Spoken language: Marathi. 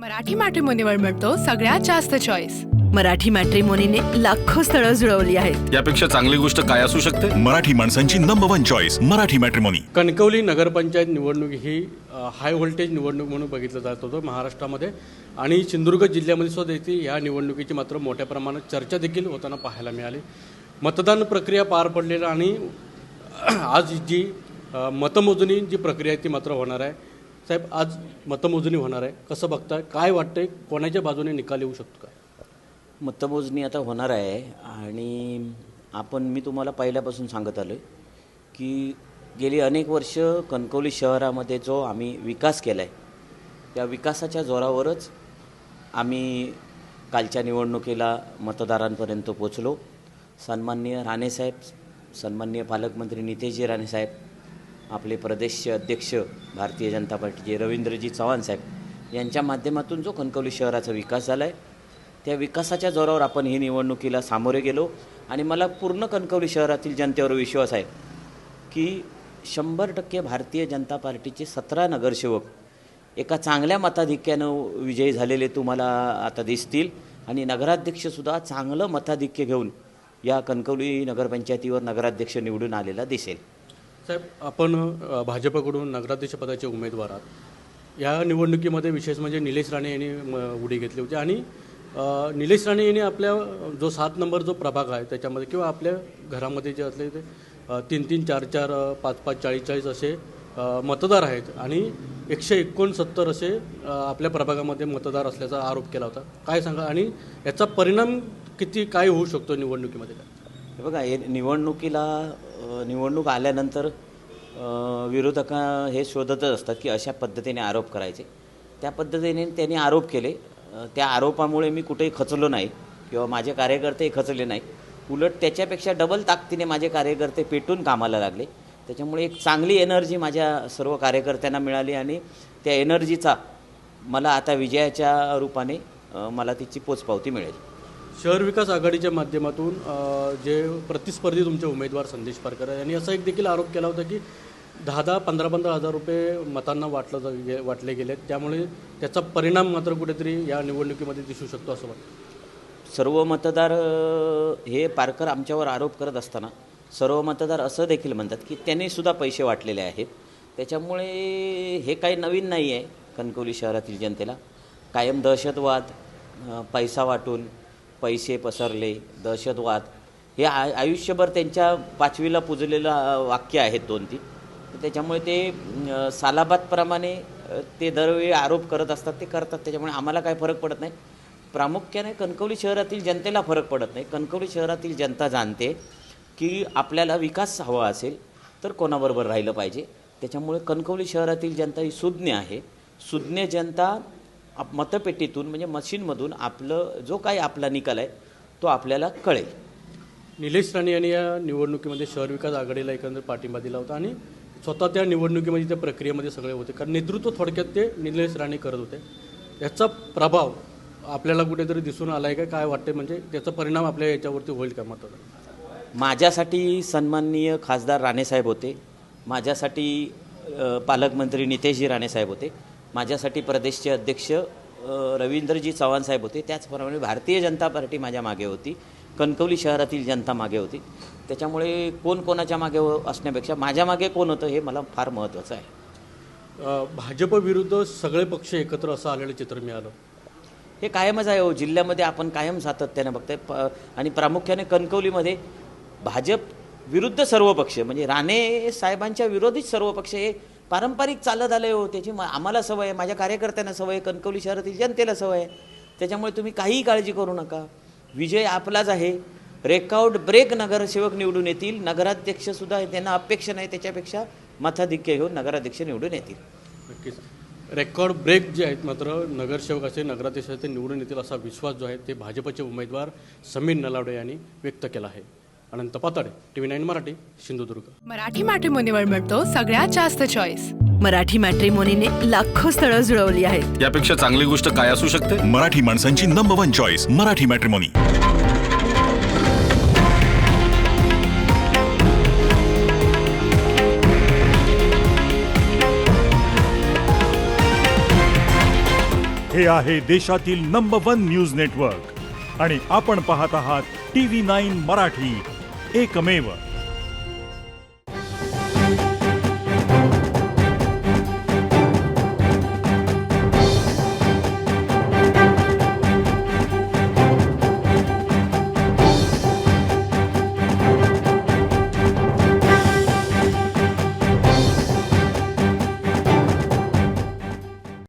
मराठी मॅट्रिमोनीवर मिळतो सगळ्यात जास्त चॉईस. मराठी मॅट्रिमोनीने लाखो स्थळं जुळवली आहेत. यापेक्षा चांगली गोष्ट काय असू शकते? मराठी माणसांची number 1 choice Marathi matrimony. Kankavli Nagar Panchayat निवडणूक ही हाय व्होल्टेज निवडणूक म्हणून बघितलं जात होतं महाराष्ट्रामध्ये, आणि सिंधुदुर्ग जिल्ह्यामध्ये सुद्धा देखील या निवडणुकीची मात्र मोठ्या प्रमाणात चर्चा देखील होताना पाहायला मिळाली. मतदान प्रक्रिया पार पडलेली आणि आज जी मतमोजणी जी प्रक्रिया आहे ती मात्र होणार आहे. साहेब, आज मतमोजणी होणार आहे, कसं बघताय, काय वाटतंय, कोणाच्या बाजूने निकाल येऊ शकतो का? मतमोजणी आता होणार आहे आणि मी तुम्हाला पहिल्यापासून सांगत आलो आहे की गेली अनेक वर्ष कणकवली शहरामध्ये जो आम्ही विकास केला आहे त्या विकासाच्या जोरावरच आम्ही कालच्या निवडणुकीला मतदारांपर्यंत पोचलो. सन्माननीय राणेसाहेब, सन्माननीय पालकमंत्री नितेशजी राणेसाहेब, आपले प्रदेशचे अध्यक्ष भारतीय जनता पार्टीचे रवींद्रजी चव्हाण साहेब यांच्या माध्यमातून जो कणकवली शहराचा विकास झाला आहे त्या विकासाच्या जोरावर आपण ही निवडणुकीला सामोरे गेलो. आणि मला पूर्ण कणकवली शहरातील जनतेवर विश्वास आहे की 100% भारतीय जनता पार्टीचे 17 नगरसेवक एका चांगल्या मताधिक्यानं विजयी झालेले तुम्हाला आता दिसतील. आणि नगराध्यक्षसुद्धा चांगलं मताधिक्य घेऊन या कणकवली नगरपंचायतीवर नगराध्यक्ष निवडून आलेला दिसेल. साहेब, आपण भाजपकडून नगराध्यक्षपदाचे उमेदवार आहात. या निवडणुकीमध्ये विशेष म्हणजे निलेश राणे यांनी उडी घेतली होती आणि निलेश राणे यांनी आपल्या जो 7 नंबर जो प्रभाग आहे त्याच्यामध्ये किंवा आपल्या घरामध्ये जे असले ते 3-3, 4-4, 5-5, 40-40 असे मतदार आहेत आणि 169 असे आपल्या प्रभागामध्ये मतदार असल्याचा आरोप केला होता. काय सांगा, आणि याचा परिणाम काय होऊ शकतो निवडणुकीमध्ये? हे बघा, हे निवडणूक आल्यानंतर विरोधक हे शोधतच असतात की अशा पद्धतीने आरोप करायचे. त्या पद्धतीने त्यांनी आरोप केले. त्या आरोपामुळे मी कुठेही खचलो नाही किंवा माझे कार्यकर्तेही खचले नाही. उलट त्याच्यापेक्षा डबल ताकदीने माझे कार्यकर्ते पेटून कामाला लागले. त्याच्यामुळे एक चांगली एनर्जी माझ्या सर्व कार्यकर्त्यांना मिळाली आणि त्या एनर्जीचा मला आता विजयाच्या रूपाने मला तिची पोचपावती मिळेल. शहर विकास आघाडीच्या माध्यमातून जे प्रतिस्पर्धी तुमचे उमेदवार संदेश पारकर यांनी असा एक देखील आरोप केला होता की 10-10, 15-15 हजार रुपये मतांना वाटले गेले, त्यामुळे त्याचा परिणाम मात्र कुठेतरी या निवडणुकीमध्ये दिसू शकतो असं वाटतं. सर्व मतदार हे पारकर आमच्यावर आरोप करत असताना सर्व मतदार असं देखील म्हणतात की त्यांनीसुद्धा पैसे वाटलेले आहेत. त्याच्यामुळे हे काही नवीन नाही आहे. कणकवली शहरातील जनतेला कायम दहशतवाद, पैसा वाटून पैसे पसरले, दहशतवाद हे आयुष्यभर त्यांच्या 5वीला पुजलेलं वाक्य आहेत 2-3. त्याच्यामुळे ते सालाबादप्रमाणे ते दरवेळी आरोप करत असतात, ते करतात. त्याच्यामुळे आम्हाला काय फरक पडत नाही. प्रामुख्याने कणकवली शहरातील जनतेला फरक पडत नाही. कणकवली शहरातील जनता जाणते की आपल्याला विकास हवा असेल तर कोणाबरोबर राहिलं पाहिजे. त्याच्यामुळे कणकवली शहरातील जनता ही सुज्ञ आहे. सुज्ञ जनता मतपेटीतून म्हणजे मशीनमधून जो काही आपला निकाल आहे तो आपल्याला कळेल. निलेश राणे यांनी या निवडणुकीमध्ये शहर विकास आघाडीला एकंदर पाठिंबा दिला होता आणि स्वतः त्या निवडणुकीमध्ये त्या प्रक्रियेमध्ये सगळे होते, कारण नेतृत्व थोडक्यात ते निलेश राणे करत होते. याचा प्रभाव आपल्याला कुठेतरी दिसून आला आहे का? काय वाटते, म्हणजे त्याचा परिणाम आपल्या याच्यावरती होईल का? माझ्यासाठी सन्माननीय खासदार राणेसाहेब होते, माझ्यासाठी पालकमंत्री नितेशजी राणेसाहेब होते, माझ्यासाठी प्रदेशचे अध्यक्ष रवींद्रजी चव्हाण साहेब होते. त्याचप्रमाणे भारतीय जनता पार्टी माझ्या मागे होती, कणकवली शहरातील जनता मागे होती. त्याच्यामुळे कोण कोणाच्या मागे असण्यापेक्षा माझ्या मागे कोण होतं हे मला फार महत्त्वाचं आहे. भाजप विरुद्ध सगळे पक्ष एकत्र असं आलेलं चित्र मिळालं. हे कायमच आहे हो. जिल्ह्यामध्ये आपण कायम सातत्याने बघताय आणि प्रामुख्याने कणकवलीमध्ये भाजप विरुद्ध सर्व पक्ष, म्हणजे राणे साहेबांच्या विरोधीच सर्व पक्ष हे पारंपरिक चालत आले हो. त्याची आम्हाला सवय आहे, माझ्या कार्यकर्त्यांना सवय आहे, कणकवली शहरातील जनतेला सवय आहे. त्याच्यामुळे तुम्ही काहीही काळजी करू नका. विजय आपलाच आहे. रेकॉर्ड ब्रेक नगरसेवक निवडून येतील. नगराध्यक्षसुद्धा त्यांना अपेक्षा नाही त्याच्यापेक्षा मताधिक्य घेऊन नगराध्यक्ष निवडून येतील. नक्कीच रेकॉर्ड ब्रेक जे आहेत मात्र नगरसेवक असे नगराध्यक्ष ते निवडून येतील असा विश्वास जो आहे ते भाजपचे उमेदवार समीर नलावडे यांनी व्यक्त केला आहे. अनंत पाताडे, TV9 मराठी, सिंधुदुर्ग. मराठी मॅट्रिमोनीवर मिळतो सगळ्यात जास्त चॉईस. मराठी मॅट्रिमोनीने लाखो स्थळं जुळवली आहेत. यापेक्षा चांगली गोष्ट काय असू शकते? मराठी माणसांची नंबर 1 चॉईस मराठी मॅट्रिमोनी. हे आहे देशातील नंबर 1 न्यूज नेटवर्क आणि आपण पाहत आहात TV9 मराठी, एकमेव.